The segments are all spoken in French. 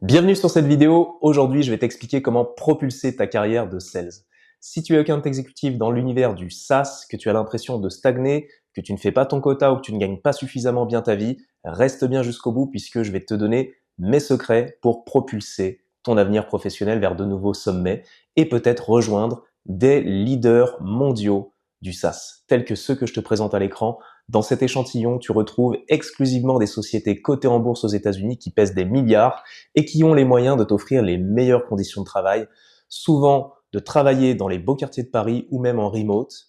Bienvenue sur cette vidéo. Aujourd'hui, je vais t'expliquer comment propulser ta carrière de sales. Si tu es account exécutif dans l'univers du SaaS, que tu as l'impression de stagner, que tu ne fais pas ton quota ou que tu ne gagnes pas suffisamment bien ta vie, reste bien jusqu'au bout puisque je vais te donner mes secrets pour propulser ton avenir professionnel vers de nouveaux sommets et peut-être rejoindre des leaders mondiaux du SaaS, tels que ceux que je te présente à l'écran. Dans cet échantillon, tu retrouves exclusivement des sociétés cotées en bourse aux États-Unis qui pèsent des milliards et qui ont les moyens de t'offrir les meilleures conditions de travail, souvent de travailler dans les beaux quartiers de Paris ou même en remote,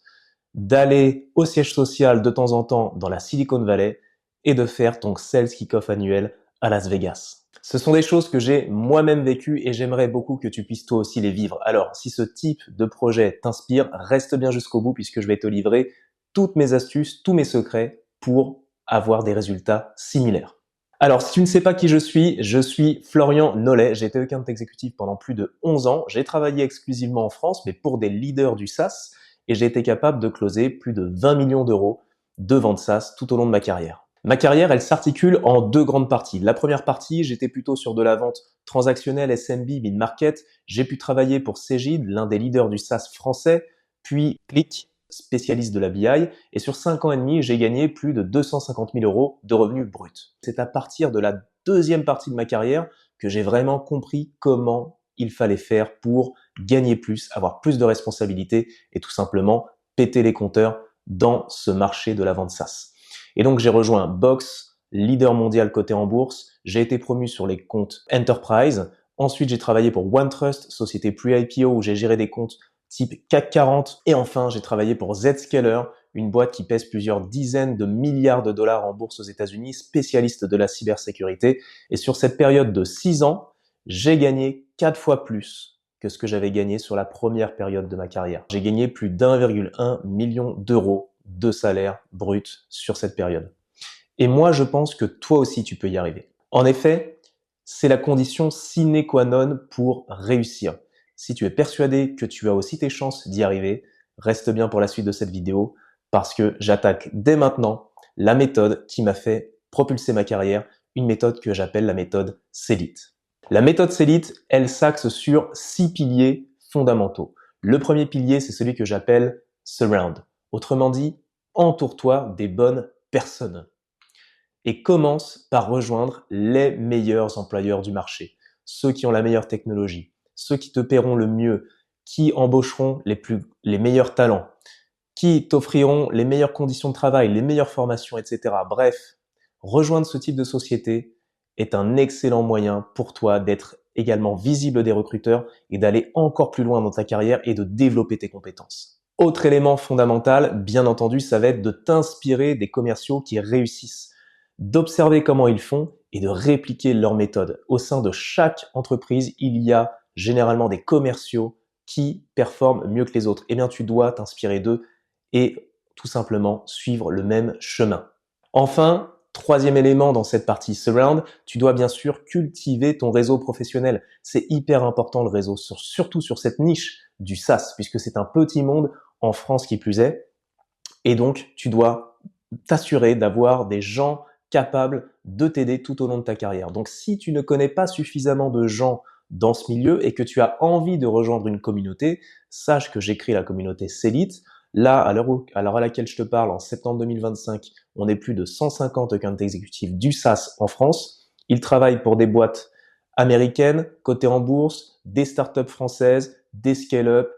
d'aller au siège social de temps en temps dans la Silicon Valley et de faire ton sales kick-off annuel à Las Vegas. Ce sont des choses que j'ai moi-même vécues et j'aimerais beaucoup que tu puisses toi aussi les vivre. Alors, si ce type de projet t'inspire, reste bien jusqu'au bout puisque je vais te livrer toutes mes astuces, tous mes secrets pour avoir des résultats similaires. Alors, si tu ne sais pas qui je suis Florian Nollet. J'ai été account exécutif pendant plus de 11 ans. J'ai travaillé exclusivement en France, mais pour des leaders du SaaS, et j'ai été capable de closer plus de 20 millions d'euros de ventes SaaS tout au long de ma carrière. Ma carrière, elle s'articule en deux grandes parties. La première partie, j'étais plutôt sur de la vente transactionnelle, SMB, mid-market. J'ai pu travailler pour Cegid, l'un des leaders du SaaS français, puis Click, spécialiste de la BI, et sur 5 ans et demi, j'ai gagné plus de 250 000 euros de revenus bruts. C'est à partir de la deuxième partie de ma carrière que j'ai vraiment compris comment il fallait faire pour gagner plus, avoir plus de responsabilités et tout simplement péter les compteurs dans ce marché de la vente SaaS. Et donc j'ai rejoint Box, leader mondial coté en bourse. J'ai été promu sur les comptes Enterprise. Ensuite, j'ai travaillé pour OneTrust, société pre-IPO où j'ai géré des comptes type CAC 40. Et enfin, j'ai travaillé pour Zscaler, une boîte qui pèse plusieurs dizaines de milliards de dollars en bourse aux États-Unis, spécialiste de la cybersécurité. Et sur cette période de 6 ans, j'ai gagné 4 fois plus que ce que j'avais gagné sur la première période de ma carrière. J'ai gagné plus d'1,1 million d'euros de salaire brut sur cette période. Et moi, je pense que toi aussi, tu peux y arriver. En effet, c'est la condition sine qua non pour réussir. Si tu es persuadé que tu as aussi tes chances d'y arriver, reste bien pour la suite de cette vidéo parce que j'attaque dès maintenant la méthode qui m'a fait propulser ma carrière, une méthode que j'appelle la méthode SELIT. La méthode SELIT, elle s'axe sur 6 piliers fondamentaux. Le premier pilier, c'est celui que j'appelle Surround. Autrement dit, entoure-toi des bonnes personnes. Et commence par rejoindre les meilleurs employeurs du marché, ceux qui ont la meilleure technologie, ceux qui te paieront le mieux, qui embaucheront les meilleurs talents, qui t'offriront les meilleures conditions de travail, les meilleures formations, etc. Bref, rejoindre ce type de société est un excellent moyen pour toi d'être également visible des recruteurs et d'aller encore plus loin dans ta carrière et de développer tes compétences. Autre élément fondamental, bien entendu, ça va être de t'inspirer des commerciaux qui réussissent, d'observer comment ils font et de répliquer leur méthode. Au sein de chaque entreprise, il y a généralement des commerciaux qui performent mieux que les autres. Eh bien, tu dois t'inspirer d'eux et tout simplement suivre le même chemin. Enfin, troisième élément dans cette partie Surround, tu dois bien sûr cultiver ton réseau professionnel. C'est hyper important le réseau, surtout sur cette niche du SaaS, puisque c'est un petit monde en France qui plus est. Et donc, tu dois t'assurer d'avoir des gens capables de t'aider tout au long de ta carrière. Donc, si tu ne connais pas suffisamment de gens dans ce milieu et que tu as envie de rejoindre une communauté, sache que j'ai créé la communauté SELIT. Là, à l'heure à laquelle je te parle, en septembre 2025, on est plus de 150 account exécutifs du SaaS en France. Ils travaillent pour des boîtes américaines, cotées en bourse, des startups françaises, des scale-up.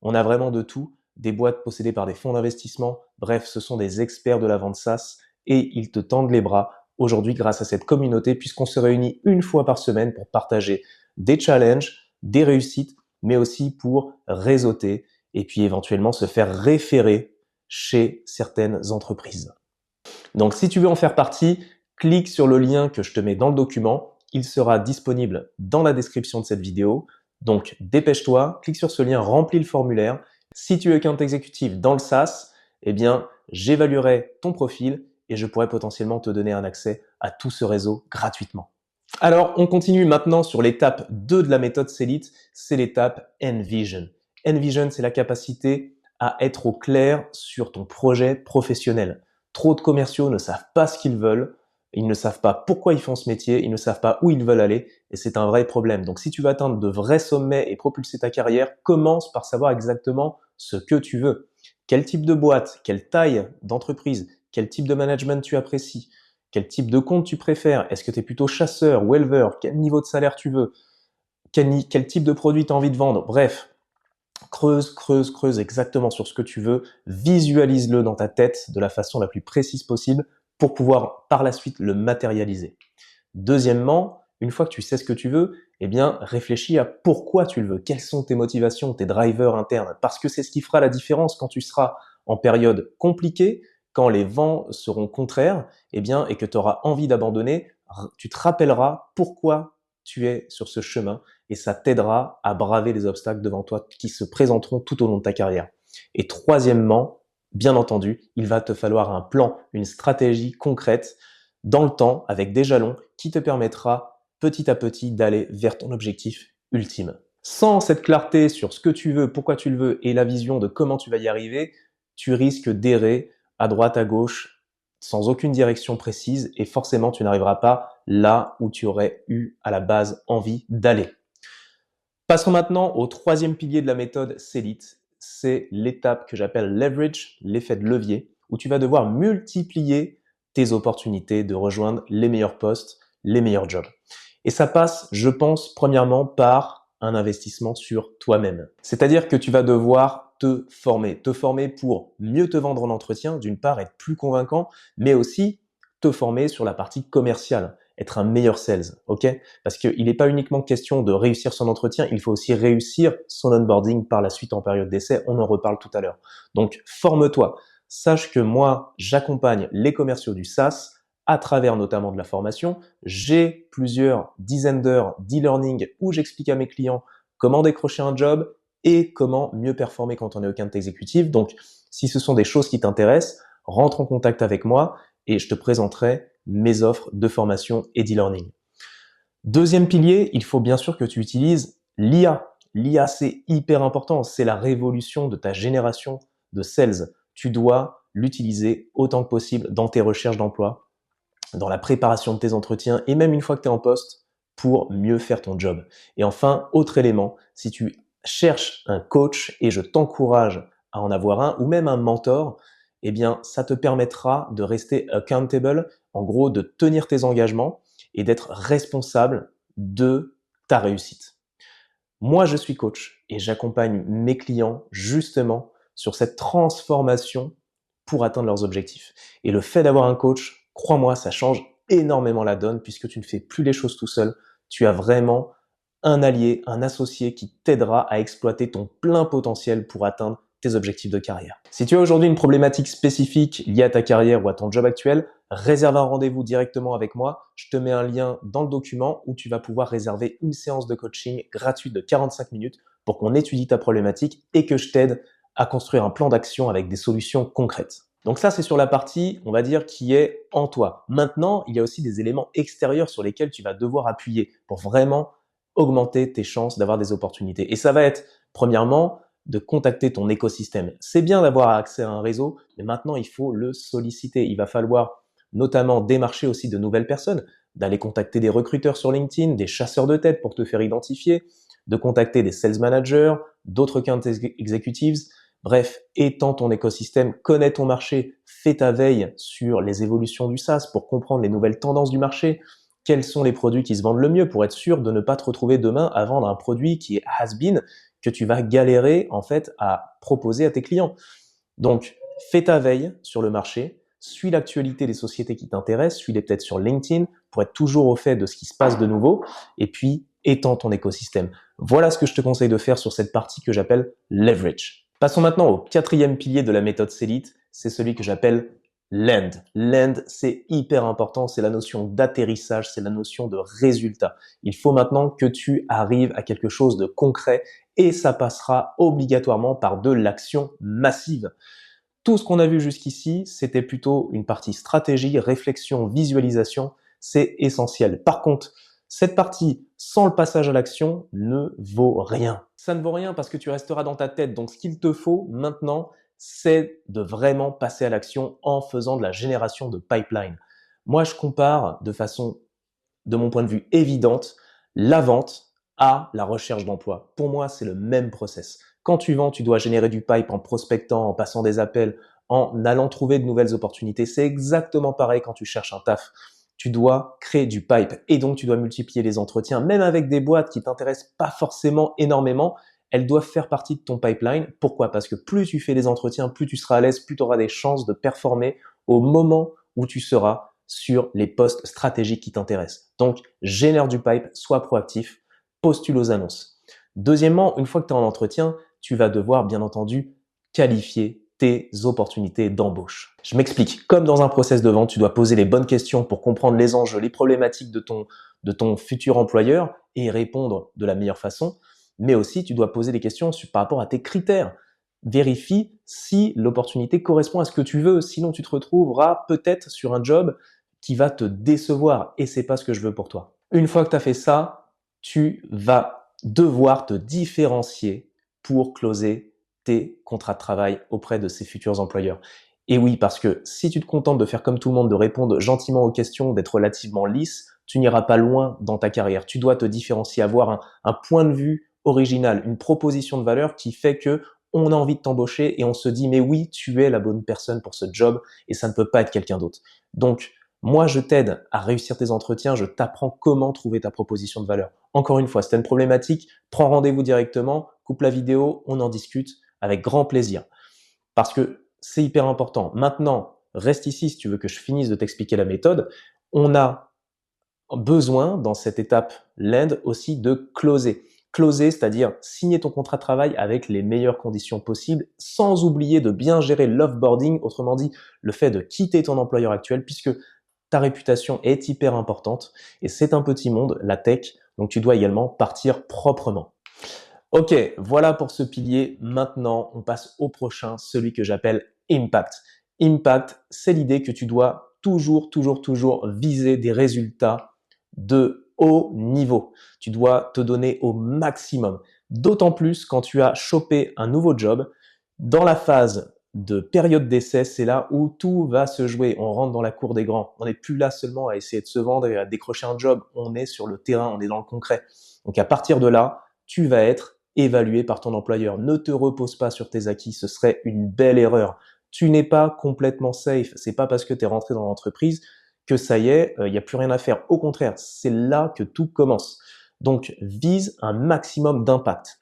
On a vraiment de tout. Des boîtes possédées par des fonds d'investissement. Bref, ce sont des experts de la vente SaaS et ils te tendent les bras aujourd'hui grâce à cette communauté puisqu'on se réunit une fois par semaine pour partager des challenges, des réussites, mais aussi pour réseauter et puis éventuellement se faire référer chez certaines entreprises. Donc si tu veux en faire partie, clique sur le lien que je te mets dans le document. Il sera disponible dans la description de cette vidéo. Donc dépêche-toi, clique sur ce lien, remplis le formulaire. Si tu es account exécutif dans le SaaS, eh bien j'évaluerai ton profil et je pourrais potentiellement te donner un accès à tout ce réseau gratuitement. Alors, on continue maintenant sur l'étape 2 de la méthode SELIT, c'est l'étape Envision. Envision, c'est la capacité à être au clair sur ton projet professionnel. Trop de commerciaux ne savent pas ce qu'ils veulent, ils ne savent pas pourquoi ils font ce métier, ils ne savent pas où ils veulent aller, et c'est un vrai problème. Donc si tu veux atteindre de vrais sommets et propulser ta carrière, commence par savoir exactement ce que tu veux. Quel type de boîte, quelle taille d'entreprise, quel type de management tu apprécies, quel type de compte tu préfères, est-ce que tu es plutôt chasseur ou éleveur, quel niveau de salaire tu veux, quel type de produit tu as envie de vendre, bref. Creuse exactement sur ce que tu veux, visualise-le dans ta tête de la façon la plus précise possible pour pouvoir par la suite le matérialiser. Deuxièmement, une fois que tu sais ce que tu veux, eh bien, réfléchis à pourquoi tu le veux. Quelles sont tes motivations, tes drivers internes? Parce que c'est ce qui fera la différence quand tu seras en période compliquée, quand les vents seront contraires, eh bien, et que tu auras envie d'abandonner, tu te rappelleras pourquoi tu es sur ce chemin et ça t'aidera à braver les obstacles devant toi qui se présenteront tout au long de ta carrière. Et troisièmement, bien entendu, il va te falloir un plan, une stratégie concrète dans le temps avec des jalons qui te permettra petit à petit d'aller vers ton objectif ultime. Sans cette clarté sur ce que tu veux, pourquoi tu le veux et la vision de comment tu vas y arriver, tu risques d'errer à droite, à gauche, sans aucune direction précise et forcément tu n'arriveras pas là où tu aurais eu à la base envie d'aller. Passons maintenant au troisième pilier de la méthode SELIT. C'est l'étape que j'appelle leverage, l'effet de levier, où tu vas devoir multiplier tes opportunités de rejoindre les meilleurs postes, les meilleurs jobs. Et ça passe, je pense, premièrement par un investissement sur toi-même. C'est-à-dire que tu vas devoir te former pour mieux te vendre en entretien, d'une part, être plus convaincant, mais aussi te former sur la partie commerciale, être un meilleur sales, ok? Parce qu'il n'est pas uniquement question de réussir son entretien, il faut aussi réussir son onboarding par la suite en période d'essai, on en reparle tout à l'heure. Donc, forme-toi. Sache que moi, j'accompagne les commerciaux du SaaS à travers notamment de la formation. J'ai plusieurs dizaines d'heures d'e-learning où j'explique à mes clients comment décrocher un job et comment mieux performer quand on est account exécutif. Donc, si ce sont des choses qui t'intéressent, rentre en contact avec moi et je te présenterai mes offres de formation et d'e-learning. Deuxième pilier, il faut bien sûr que tu utilises l'IA. L'IA, c'est hyper important. C'est la révolution de ta génération de sales. Tu dois l'utiliser autant que possible dans tes recherches d'emploi, dans la préparation de tes entretiens et même une fois que tu es en poste pour mieux faire ton job. Et enfin, autre élément, si tu cherches un coach et je t'encourage à en avoir un ou même un mentor, eh bien, ça te permettra de rester accountable, en gros, de tenir tes engagements et d'être responsable de ta réussite. Moi, je suis coach et j'accompagne mes clients justement sur cette transformation pour atteindre leurs objectifs. Et le fait d'avoir un coach, crois-moi, ça change énormément la donne puisque tu ne fais plus les choses tout seul. Tu as vraiment un allié, un associé qui t'aidera à exploiter ton plein potentiel pour atteindre tes objectifs de carrière. Si tu as aujourd'hui une problématique spécifique liée à ta carrière ou à ton job actuel, réserve un rendez-vous directement avec moi. Je te mets un lien dans le document où tu vas pouvoir réserver une séance de coaching gratuite de 45 minutes pour qu'on étudie ta problématique et que je t'aide à construire un plan d'action avec des solutions concrètes. Donc ça, c'est sur la partie, on va dire, qui est en toi. Maintenant, il y a aussi des éléments extérieurs sur lesquels tu vas devoir appuyer pour vraiment augmenter tes chances d'avoir des opportunités. Et ça va être, premièrement, de contacter ton écosystème. C'est bien d'avoir accès à un réseau, mais maintenant, il faut le solliciter. Il va falloir notamment démarcher aussi de nouvelles personnes, d'aller contacter des recruteurs sur LinkedIn, des chasseurs de tête pour te faire identifier, de contacter des sales managers, d'autres account executives. Bref, étends ton écosystème, connais ton marché, fais ta veille sur les évolutions du SaaS pour comprendre les nouvelles tendances du marché, quels sont les produits qui se vendent le mieux pour être sûr de ne pas te retrouver demain à vendre un produit qui est has-been, que tu vas galérer en fait à proposer à tes clients. Donc, fais ta veille sur le marché, suis l'actualité des sociétés qui t'intéressent, suis-les peut-être sur LinkedIn pour être toujours au fait de ce qui se passe de nouveau, et puis étends ton écosystème. Voilà ce que je te conseille de faire sur cette partie que j'appelle leverage. Passons maintenant au quatrième pilier de la méthode SELIT, c'est celui que j'appelle land. Land, c'est hyper important, c'est la notion d'atterrissage, c'est la notion de résultat. Il faut maintenant que tu arrives à quelque chose de concret et ça passera obligatoirement par de l'action massive. Tout ce qu'on a vu jusqu'ici, c'était plutôt une partie stratégie, réflexion, visualisation, c'est essentiel. Par contre, cette partie sans le passage à l'action ne vaut rien. Ça ne vaut rien parce que tu resteras dans ta tête. Donc ce qu'il te faut maintenant, c'est de vraiment passer à l'action en faisant de la génération de pipeline. Moi, je compare de façon, de mon point de vue, évidente, la vente à la recherche d'emploi. Pour moi, c'est le même process. Quand tu vends, tu dois générer du pipe en prospectant, en passant des appels, en allant trouver de nouvelles opportunités. C'est exactement pareil quand tu cherches un taf. Tu dois créer du pipe et donc tu dois multiplier les entretiens, même avec des boîtes qui t'intéressent pas forcément énormément. Elles doivent faire partie de ton pipeline. Pourquoi? Parce que plus tu fais des entretiens, plus tu seras à l'aise, plus tu auras des chances de performer au moment où tu seras sur les postes stratégiques qui t'intéressent. Donc, génère du pipe, sois proactif, postule aux annonces. Deuxièmement, une fois que tu es en entretien, tu vas devoir bien entendu qualifier tes opportunités d'embauche. Je m'explique. Comme dans un process de vente, tu dois poser les bonnes questions pour comprendre les enjeux, les problématiques de ton futur employeur et y répondre de la meilleure façon. Mais aussi, tu dois poser des questions par rapport à tes critères. Vérifie si l'opportunité correspond à ce que tu veux. Sinon, tu te retrouveras peut-être sur un job qui va te décevoir et c'est pas ce que je veux pour toi. Une fois que tu as fait ça, tu vas devoir te différencier pour closer tes contrats de travail auprès de ces futurs employeurs. Et oui, parce que si tu te contentes de faire comme tout le monde, de répondre gentiment aux questions, d'être relativement lisse, tu n'iras pas loin dans ta carrière. Tu dois te différencier, avoir un point de vue original, une proposition de valeur qui fait que on a envie de t'embaucher et on se dit mais oui, tu es la bonne personne pour ce job et ça ne peut pas être quelqu'un d'autre. Donc, moi, je t'aide à réussir tes entretiens, je t'apprends comment trouver ta proposition de valeur. Encore une fois, si tu as une problématique, prends rendez-vous directement, coupe la vidéo, on en discute avec grand plaisir. Parce que c'est hyper important. Maintenant, reste ici si tu veux que je finisse de t'expliquer la méthode. On a besoin, dans cette étape land aussi, de closer. Closer, c'est-à-dire signer ton contrat de travail avec les meilleures conditions possibles, sans oublier de bien gérer l'offboarding, autrement dit, le fait de quitter ton employeur actuel, puisque ta réputation est hyper importante et c'est un petit monde, la tech, donc tu dois également partir proprement. Ok, voilà pour ce pilier. Maintenant, on passe au prochain, celui que j'appelle Impact. Impact, c'est l'idée que tu dois toujours viser des résultats de haut niveau. Tu dois te donner au maximum. D'autant plus quand tu as chopé un nouveau job. Dans la phase de période d'essai, c'est là où tout va se jouer. On rentre dans la cour des grands. On n'est plus là seulement à essayer de se vendre et à décrocher un job. On est sur le terrain, on est dans le concret. Donc à partir de là, tu vas être évalué par ton employeur. Ne te repose pas sur tes acquis, ce serait une belle erreur. Tu n'es pas complètement safe. C'est pas parce que tu es rentré dans l'entreprise que ça y est, il n'y a plus rien à faire. Au contraire, c'est là que tout commence. Donc, vise un maximum d'impact.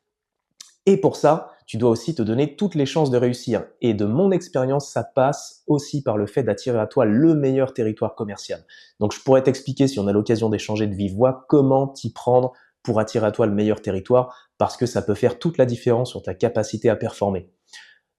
Et pour ça, tu dois aussi te donner toutes les chances de réussir. Et de mon expérience, ça passe aussi par le fait d'attirer à toi le meilleur territoire commercial. Donc, je pourrais t'expliquer, si on a l'occasion d'échanger de vive voix, comment t'y prendre pour attirer à toi le meilleur territoire, parce que ça peut faire toute la différence sur ta capacité à performer.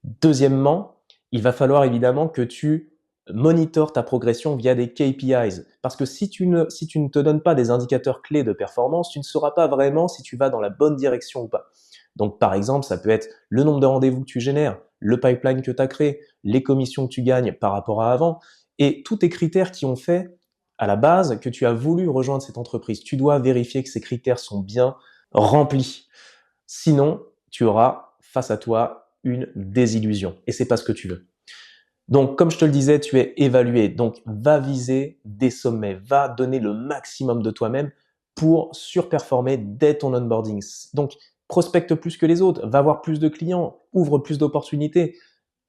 Deuxièmement, il va falloir évidemment que tu monitores ta progression via des KPIs. Parce que si tu ne te donnes pas des indicateurs clés de performance, tu ne sauras pas vraiment si tu vas dans la bonne direction ou pas. Donc, par exemple, ça peut être le nombre de rendez-vous que tu génères, le pipeline que tu as créé, les commissions que tu gagnes par rapport à avant, et tous tes critères qui ont fait à la base que tu as voulu rejoindre cette entreprise. Tu dois vérifier que ces critères sont bien remplis. Sinon, tu auras face à toi une désillusion et c'est pas ce que tu veux. Donc, comme je te le disais, tu es évalué. Donc, va viser des sommets, va donner le maximum de toi-même pour surperformer dès ton onboarding. Donc, prospecte plus que les autres, va voir plus de clients, ouvre plus d'opportunités,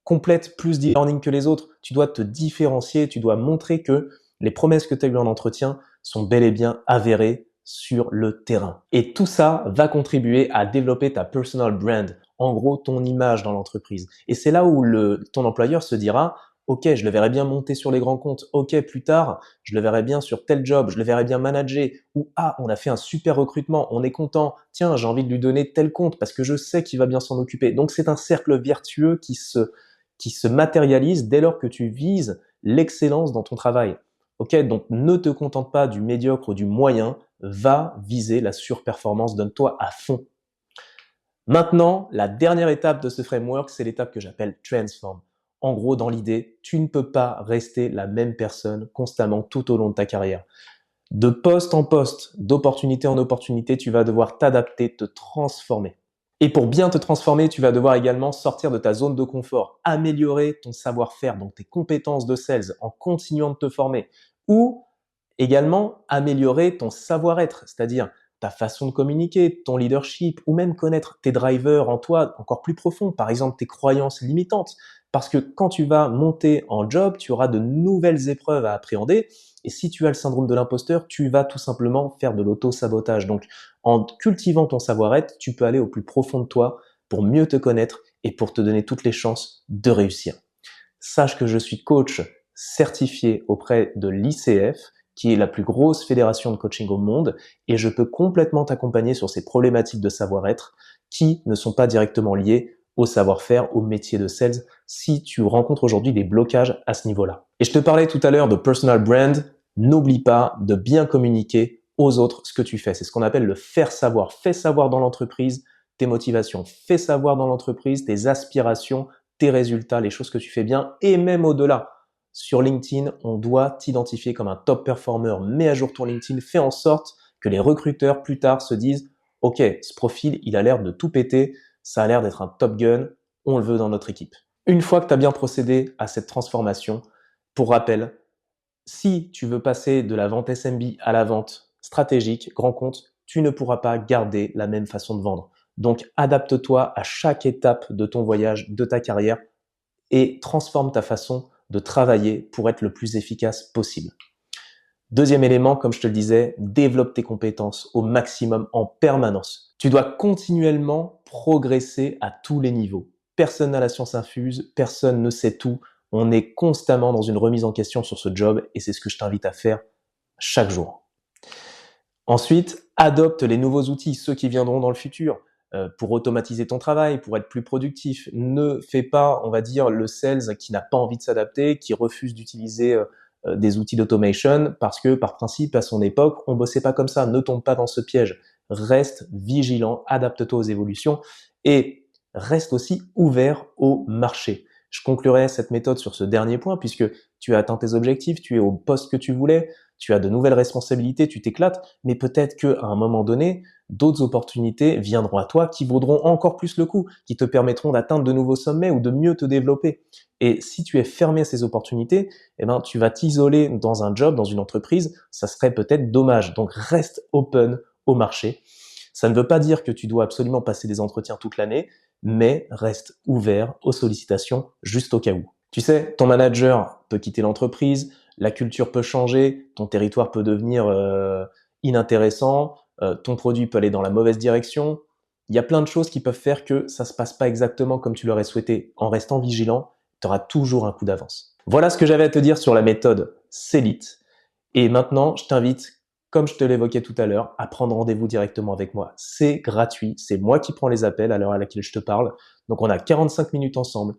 complète plus d'e-learning que les autres. Tu dois te différencier, tu dois montrer que les promesses que tu as eues en entretien sont bel et bien avérées sur le terrain. Et tout ça va contribuer à développer ta personal brand, en gros ton image dans l'entreprise. Et c'est là où ton employeur se dira ok, je le verrai bien monter sur les grands comptes. Ok, plus tard, je le verrai bien sur tel job. Je le verrai bien manager. Ou ah, on a fait un super recrutement. On est content. Tiens, j'ai envie de lui donner tel compte parce que je sais qu'il va bien s'en occuper. Donc, c'est un cercle vertueux qui se matérialise dès lors que tu vises l'excellence dans ton travail. Ok, donc ne te contente pas du médiocre ou du moyen. Va viser la surperformance. Donne-toi à fond. Maintenant, la dernière étape de ce framework, c'est l'étape que j'appelle transform. En gros, dans l'idée, tu ne peux pas rester la même personne constamment tout au long de ta carrière. De poste en poste, d'opportunité en opportunité, tu vas devoir t'adapter, te transformer. Et pour bien te transformer, tu vas devoir également sortir de ta zone de confort, améliorer ton savoir-faire, donc tes compétences de sales en continuant de te former, ou également améliorer ton savoir-être, c'est-à-dire ta façon de communiquer, ton leadership, ou même connaître tes drivers en toi encore plus profonds, par exemple tes croyances limitantes. Parce que quand tu vas monter en job, tu auras de nouvelles épreuves à appréhender, et si tu as le syndrome de l'imposteur, tu vas tout simplement faire de l'auto-sabotage. Donc, en cultivant ton savoir-être, tu peux aller au plus profond de toi pour mieux te connaître et pour te donner toutes les chances de réussir. Sache que je suis coach certifié auprès de l'ICF, qui est la plus grosse fédération de coaching au monde, et je peux complètement t'accompagner sur ces problématiques de savoir-être qui ne sont pas directement liées au savoir-faire, au métier de sales, si tu rencontres aujourd'hui des blocages à ce niveau-là. Et je te parlais tout à l'heure de personal brand, n'oublie pas de bien communiquer aux autres ce que tu fais. C'est ce qu'on appelle le faire savoir. Fais savoir dans l'entreprise tes motivations, fais savoir dans l'entreprise tes aspirations, tes résultats, les choses que tu fais bien, et même au-delà. Sur LinkedIn, on doit t'identifier comme un top performer. Mets à jour ton LinkedIn, fais en sorte que les recruteurs plus tard se disent « Ok, ce profil, il a l'air de tout péter, ça a l'air d'être un top gun, on le veut dans notre équipe. » Une fois que tu as bien procédé à cette transformation, pour rappel, si tu veux passer de la vente SMB à la vente stratégique, grand compte, tu ne pourras pas garder la même façon de vendre. Donc, adapte-toi à chaque étape de ton voyage, de ta carrière, et transforme ta façon de travailler pour être le plus efficace possible. Deuxième élément, comme je te le disais, développe tes compétences au maximum en permanence. Tu dois continuellement progresser à tous les niveaux. Personne n'a la science infuse, personne ne sait tout. On est constamment dans une remise en question sur ce job et c'est ce que je t'invite à faire chaque jour. Ensuite, adopte les nouveaux outils, ceux qui viendront dans le futur, pour automatiser ton travail, pour être plus productif. Ne fais pas, on va dire, le sales qui n'a pas envie de s'adapter, qui refuse d'utiliser des outils d'automation parce que, par principe, à son époque, on bossait pas comme ça. Ne tombe pas dans ce piège. Reste vigilant, adapte-toi aux évolutions et reste aussi ouvert au marché. Je conclurai cette méthode sur ce dernier point puisque tu as atteint tes objectifs, tu es au poste que tu voulais, tu as de nouvelles responsabilités, tu t'éclates, mais peut-être qu'à un moment donné, d'autres opportunités viendront à toi qui vaudront encore plus le coup, qui te permettront d'atteindre de nouveaux sommets ou de mieux te développer. Et si tu es fermé à ces opportunités, eh ben, tu vas t'isoler dans un job, dans une entreprise, ça serait peut-être dommage. Donc reste open au marché. Ça ne veut pas dire que tu dois absolument passer des entretiens toute l'année, mais reste ouvert aux sollicitations juste au cas où. Tu sais, ton manager peut quitter l'entreprise, la culture peut changer, ton territoire peut devenir inintéressant, ton produit peut aller dans la mauvaise direction. Il y a plein de choses qui peuvent faire que ça se passe pas exactement comme tu l'aurais souhaité. En restant vigilant, tu auras toujours un coup d'avance. Voilà ce que j'avais à te dire sur la méthode Célite. Et maintenant, je t'invite, comme je te l'évoquais tout à l'heure, à prendre rendez-vous directement avec moi. C'est gratuit, c'est moi qui prends les appels à l'heure à laquelle je te parle. Donc on a 45 minutes ensemble,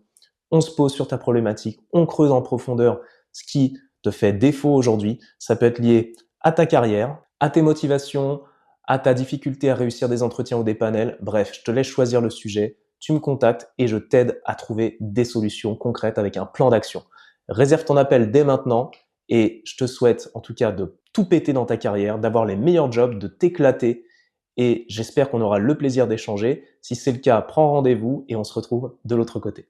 on se pose sur ta problématique, on creuse en profondeur ce qui te fait défaut aujourd'hui. Ça peut être lié à ta carrière, à tes motivations, à ta difficulté à réussir des entretiens ou des panels. Bref, je te laisse choisir le sujet, tu me contactes et je t'aide à trouver des solutions concrètes avec un plan d'action. Réserve ton appel dès maintenant et je te souhaite en tout cas de tout péter dans ta carrière, d'avoir les meilleurs jobs, de t'éclater et j'espère qu'on aura le plaisir d'échanger. Si c'est le cas, prends rendez-vous et on se retrouve de l'autre côté.